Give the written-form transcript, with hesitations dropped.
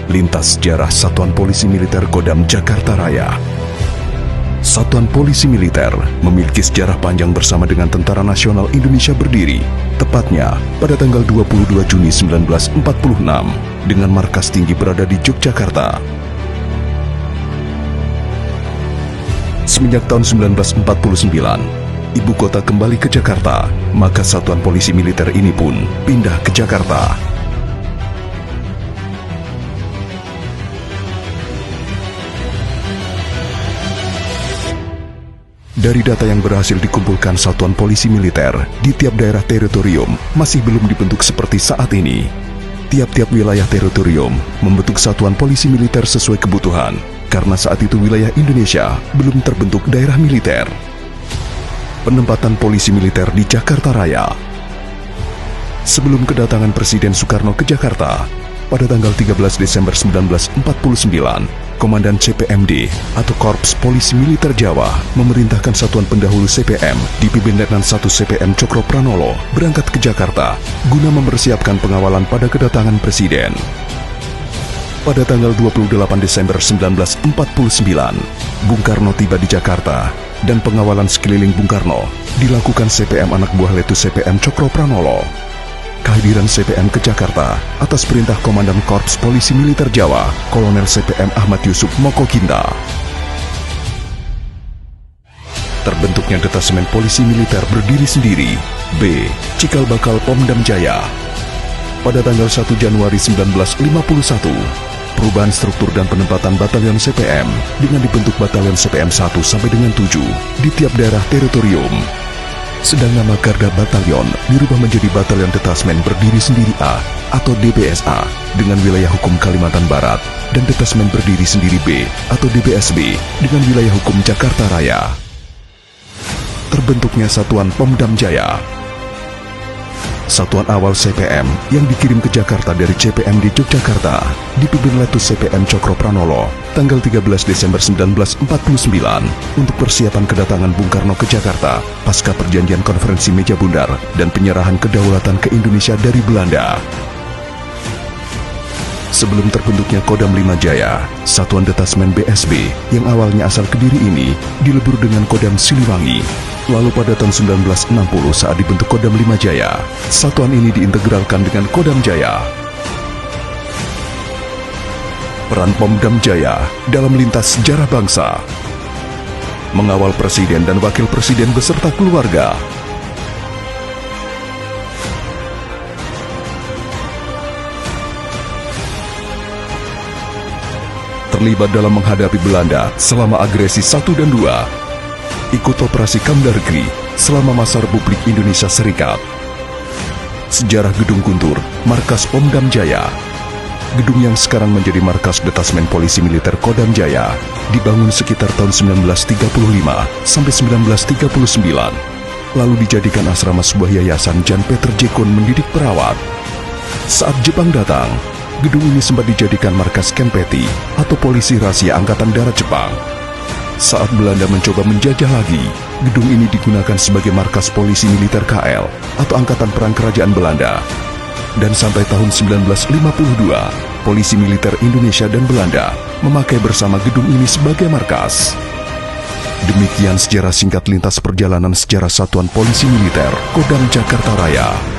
Lintas Sejarah Satuan Polisi Militer Kodam Jakarta Raya. Satuan Polisi Militer memiliki sejarah panjang bersama dengan Tentara Nasional Indonesia berdiri, tepatnya pada tanggal 22 Juni 1946, dengan markas tinggi berada di Yogyakarta. Semenjak tahun 1949, ibu kota kembali ke Jakarta, maka Satuan Polisi Militer ini pun pindah ke Jakarta. Dari data yang berhasil dikumpulkan Satuan Polisi Militer di tiap daerah teritorium masih belum dibentuk seperti saat ini. Tiap-tiap wilayah teritorium membentuk Satuan Polisi Militer sesuai kebutuhan, karena saat itu wilayah Indonesia belum terbentuk daerah militer. Penempatan polisi militer di Jakarta Raya. Sebelum kedatangan Presiden Soekarno ke Jakarta, pada tanggal 13 Desember 1949, Komandan CPMD atau Korps Polisi Militer Jawa memerintahkan Satuan Pendahulu CPM dipimpin Letnan 1 CPM Cokro Pranolo berangkat ke Jakarta guna mempersiapkan pengawalan pada kedatangan Presiden. Pada tanggal 28 Desember 1949, Bung Karno tiba di Jakarta dan pengawalan sekeliling Bung Karno dilakukan CPM anak buah Letus CPM Cokro Pranolo. Kehadiran CPM ke Jakarta atas perintah Komandan Korps Polisi Militer Jawa, Kolonel CPM Ahmad Yusuf Mokokinta. Terbentuknya Detasemen Polisi Militer berdiri sendiri, B. Cikal Bakal Pomdam Jaya. Pada tanggal 1 Januari 1951, perubahan struktur dan penempatan batalion CPM dengan dibentuk batalion CPM 1 sampai dengan 7 di tiap daerah teritorium. Sedang nama Garda Batalion dirubah menjadi Batalion Detasmen Berdiri Sendiri A atau DBSA dengan wilayah hukum Kalimantan Barat dan Detasmen Berdiri Sendiri B atau DBSB dengan wilayah hukum Jakarta Raya. Terbentuknya Satuan Pomdam Jaya. Satuan awal CPM yang dikirim ke Jakarta dari CPM di Yogyakarta dipimpin Letus CPM Cokro Pranolo tanggal 13 Desember 1949 untuk persiapan kedatangan Bung Karno ke Jakarta pasca perjanjian konferensi Meja Bundar dan penyerahan kedaulatan ke Indonesia dari Belanda. Sebelum terbentuknya Kodam 5 Jaya, Satuan Detasmen BSB yang awalnya asal Kediri ini dilebur dengan Kodam Siliwangi. Lalu pada tahun 1960 saat dibentuk Kodam 5 Jaya, satuan ini diintegralkan dengan Kodam Jaya. Peran Pomdam Jaya dalam lintas sejarah bangsa. Mengawal Presiden dan Wakil Presiden beserta keluarga. Terlibat dalam menghadapi Belanda selama agresi 1 dan 2. Ikut operasi Kamdargri selama masa Republik Indonesia Serikat. Sejarah Gedung Guntur, markas Pomdam Jaya. Gedung yang sekarang menjadi markas Detasmen Polisi Militer Kodam Jaya dibangun sekitar tahun 1935 sampai 1939. Lalu dijadikan asrama sebuah yayasan Jan Peter Jekon mendidik perawat. Saat Jepang datang, gedung ini sempat dijadikan markas Kenpeti atau Polisi Rahasia Angkatan Darat Jepang. Saat Belanda mencoba menjajah lagi, gedung ini digunakan sebagai markas Polisi Militer KL atau Angkatan Perang Kerajaan Belanda. Dan sampai tahun 1952, Polisi Militer Indonesia dan Belanda memakai bersama gedung ini sebagai markas. Demikian sejarah singkat lintas perjalanan sejarah Satuan Polisi Militer Kodam Jakarta Raya.